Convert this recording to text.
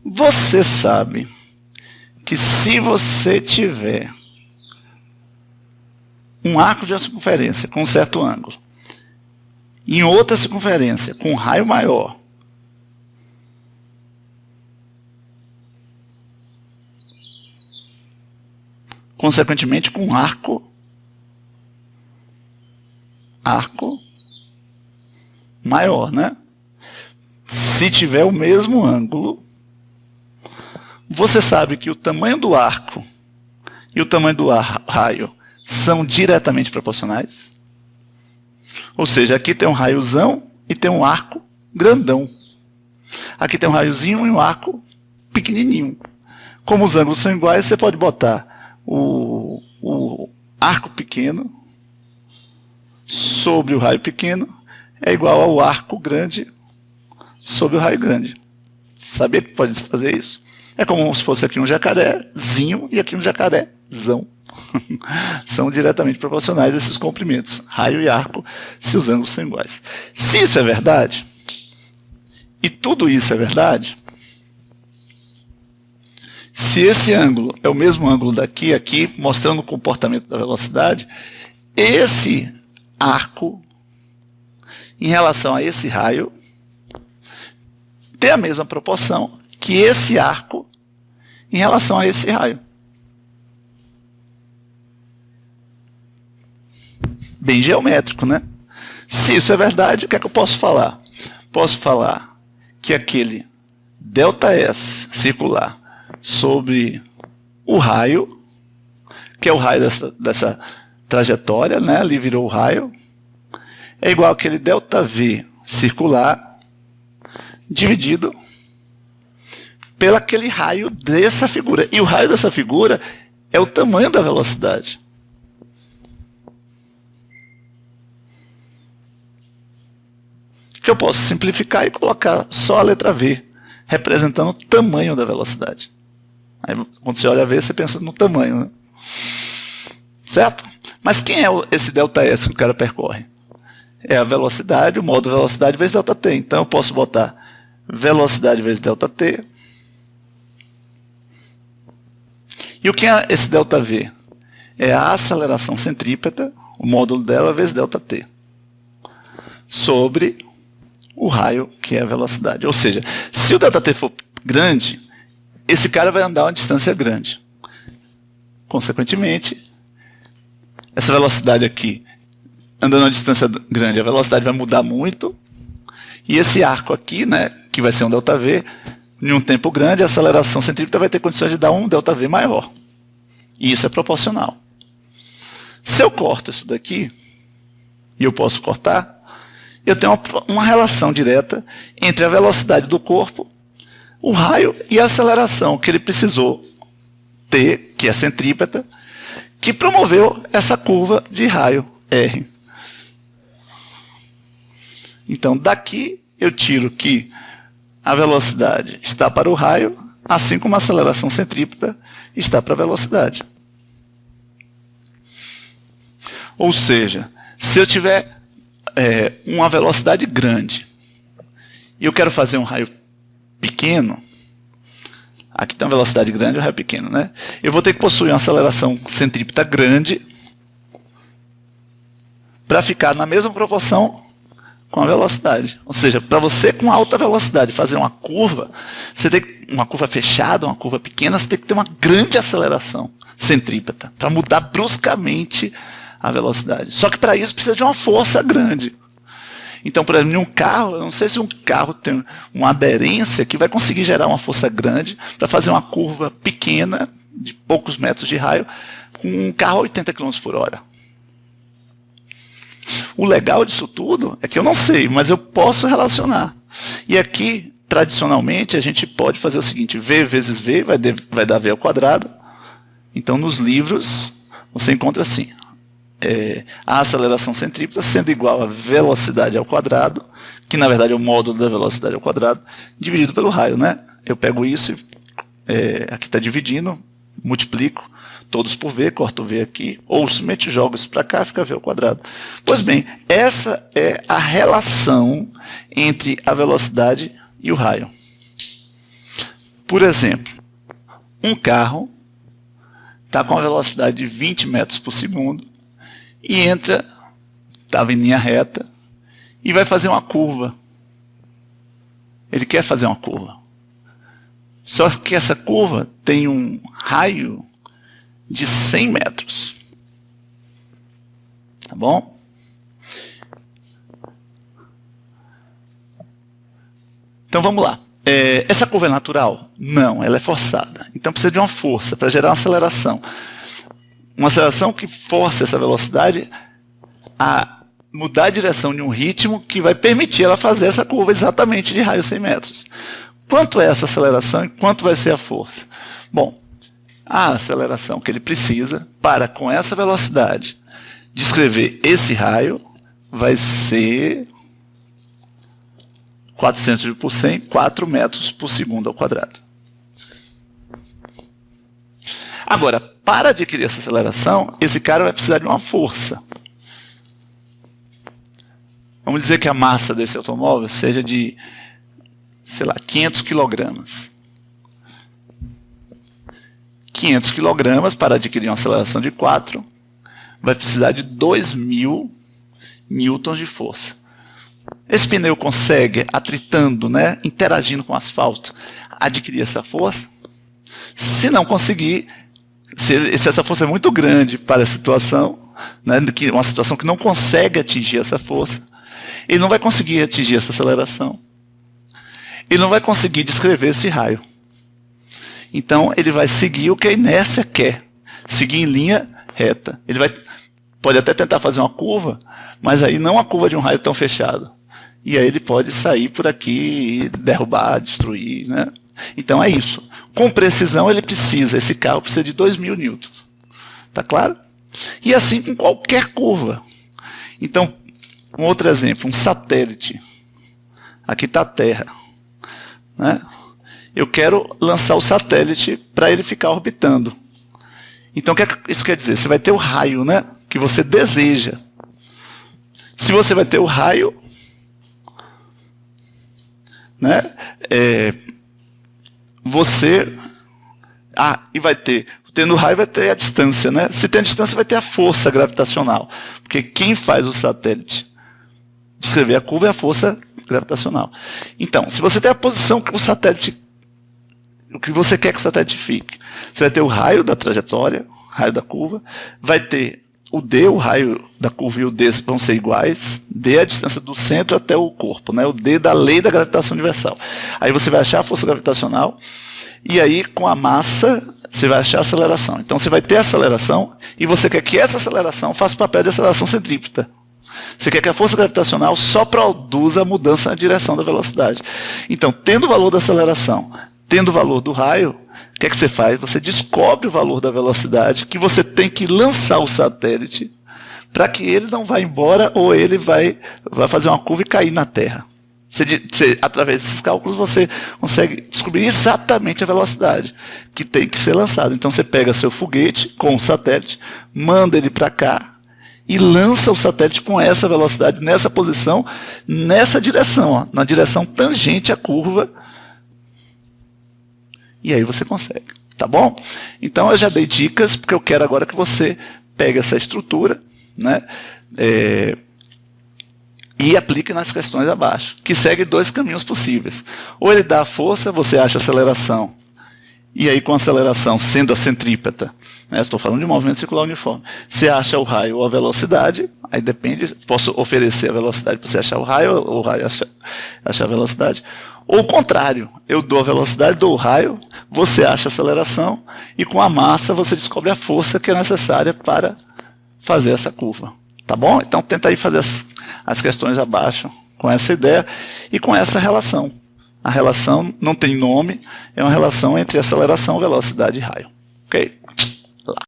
Você sabe que se você tiver um arco de uma circunferência com um certo ângulo, e em outra circunferência com um raio maior, consequentemente com um arco maior, né? Se tiver o mesmo ângulo, você sabe que o tamanho do arco e o tamanho do raio são diretamente proporcionais? Ou seja, aqui tem um raiozão e tem um arco grandão. Aqui tem um raiozinho e um arco pequenininho. Como os ângulos são iguais, você pode botar o arco pequeno sobre o raio pequeno é igual ao arco grande sobre o raio grande. Sabia que pode fazer isso? É como se fosse aqui um jacarezinho e aqui um jacarezão. São diretamente proporcionais esses comprimentos, raio e arco, se os ângulos são iguais. Se isso é verdade, e tudo isso é verdade, se esse ângulo é o mesmo ângulo daqui, aqui, mostrando o comportamento da velocidade, esse arco, em relação a esse raio, tem a mesma proporção que esse arco em relação a esse raio. Bem geométrico, né? Se isso é verdade, o que é que eu posso falar? Posso falar que aquele ΔS circular sobre o raio, que é o raio dessa trajetória, né? Ali virou o raio, é igual àquele ΔV circular dividido pelo aquele raio dessa figura. E o raio dessa figura é o tamanho da velocidade. Que eu posso simplificar e colocar só a letra V, representando o tamanho da velocidade. Aí, quando você olha a V, você pensa no tamanho, né? Certo? Mas quem é esse ΔS que o cara percorre? É a velocidade, o modo velocidade vezes ΔT. Então eu posso botar velocidade vezes ΔT. E o que é esse ΔV? É a aceleração centrípeta, o módulo dela vezes ΔT, sobre o raio, que é a velocidade. Ou seja, se o ΔT for grande, esse cara vai andar uma distância grande. Consequentemente, essa velocidade aqui, andando uma distância grande, a velocidade vai mudar muito. E esse arco aqui, né, que vai ser um ΔV, em um tempo grande, a aceleração centrípeta vai ter condições de dar um ΔV maior. E isso é proporcional. Se eu corto isso daqui, e eu posso cortar, eu tenho uma relação direta entre a velocidade do corpo, o raio e a aceleração que ele precisou ter, que é a centrípeta, que promoveu essa curva de raio R. Então, daqui eu tiro que a velocidade está para o raio, assim como a aceleração centrípeta está para a velocidade. Ou seja, se eu tiver uma velocidade grande e eu quero fazer um raio pequeno, aqui tem uma velocidade grande e um raio pequeno, né? Eu vou ter que possuir uma aceleração centrípeta grande para ficar na mesma proporção com a velocidade. Ou seja, para você com alta velocidade fazer uma curva, você tem uma curva fechada, uma curva pequena, você tem que ter uma grande aceleração centrípeta para mudar bruscamente a velocidade. Só que para isso precisa de uma força grande. Então, por exemplo, em um carro, eu não sei se um carro tem uma aderência que vai conseguir gerar uma força grande para fazer uma curva pequena, de poucos metros de raio, com um carro a 80 km por hora. O legal disso tudo é que eu não sei, mas eu posso relacionar. E aqui, tradicionalmente, a gente pode fazer o seguinte: V vezes V vai dar V ao quadrado. Então, nos livros, você encontra assim: a aceleração centrípeta sendo igual a velocidade ao quadrado, que na verdade é o módulo da velocidade ao quadrado, dividido pelo raio, né? Eu pego isso, aqui está dividindo, multiplico todos por V, corto o V aqui, ou simplesmente jogo isso para cá, fica V ao quadrado. Pois bem, essa é a relação entre a velocidade e o raio. Por exemplo, um carro está com a velocidade de 20 metros por segundo e estava em linha reta e vai fazer uma curva. Ele quer fazer uma curva. Só que essa curva tem um raio de 100 metros. Tá bom? Então vamos lá. Essa curva é natural? Não, ela é forçada. Então precisa de uma força para gerar uma aceleração. Uma aceleração que força essa velocidade a mudar a direção de um ritmo que vai permitir ela fazer essa curva exatamente de raio 100 metros. Quanto é essa aceleração e quanto vai ser a força? Bom, a aceleração que ele precisa para, com essa velocidade, descrever esse raio vai ser 400 por 100, 4 metros por segundo ao quadrado. Agora, para adquirir essa aceleração, esse cara vai precisar de uma força. Vamos dizer que a massa desse automóvel seja de, sei lá, 500 quilogramas. 500 quilogramas para adquirir uma aceleração de 4 vai precisar de 2.000 newtons de força. Esse pneu consegue, atritando, né, interagindo com o asfalto, adquirir essa força? Se não conseguir, se essa força é muito grande para a situação, né, uma situação que não consegue atingir essa força, ele não vai conseguir atingir essa aceleração. Ele não vai conseguir descrever esse raio. Então, ele vai seguir o que a inércia quer, seguir em linha reta. Ele pode até tentar fazer uma curva, mas aí não a curva de um raio tão fechado. E aí ele pode sair por aqui e derrubar, destruir, né? Então é isso. Com precisão ele precisa, esse carro precisa de 2.000 newtons. Tá claro? E assim com qualquer curva. Então, um outro exemplo, um satélite. Aqui está a Terra, né? Eu quero lançar o satélite para ele ficar orbitando. Então, o que isso quer dizer? Você vai ter o raio, né, que você deseja. Se você vai ter o raio, né, e vai ter, tendo o raio vai ter a distância, né? Se tem a distância, vai ter a força gravitacional. Porque quem faz o satélite descrever a curva é a força gravitacional. Então, se você tem a posição que o satélite, o que você quer que o satélite fique, você vai ter o raio da trajetória, raio da curva, vai ter o D, o raio da curva e o D vão ser iguais. D é a distância do centro até o corpo, né? O D da lei da gravitação universal. Aí você vai achar a força gravitacional e aí com a massa você vai achar a aceleração. Então você vai ter a aceleração e você quer que essa aceleração faça o papel de aceleração centrípeta. Você quer que a força gravitacional só produza a mudança na direção da velocidade. Então, tendo o valor da aceleração, tendo o valor do raio, o que é que você faz? Você descobre o valor da velocidade que você tem que lançar o satélite para que ele não vá embora ou ele vai fazer uma curva e cair na Terra. Através desses cálculos você consegue descobrir exatamente a velocidade que tem que ser lançada. Então você pega seu foguete com o satélite, manda ele para cá e lança o satélite com essa velocidade, nessa posição, nessa direção, ó, na direção tangente à curva. E aí você consegue, tá bom? Então eu já dei dicas, porque eu quero agora que você pegue essa estrutura, né, e aplique nas questões abaixo, que segue 2 caminhos possíveis. Ou ele dá a força, você acha a aceleração, e aí com a aceleração, sendo a centrípeta, né, estou falando de movimento circular uniforme, você acha o raio ou a velocidade, aí depende, posso oferecer a velocidade para você achar o raio, ou o raio achar a velocidade. Ou o contrário, eu dou a velocidade, dou o raio, você acha a aceleração, e com a massa você descobre a força que é necessária para fazer essa curva. Tá bom? Então tenta aí fazer as questões abaixo com essa ideia e com essa relação. A relação não tem nome, é uma relação entre aceleração, velocidade e raio. Ok?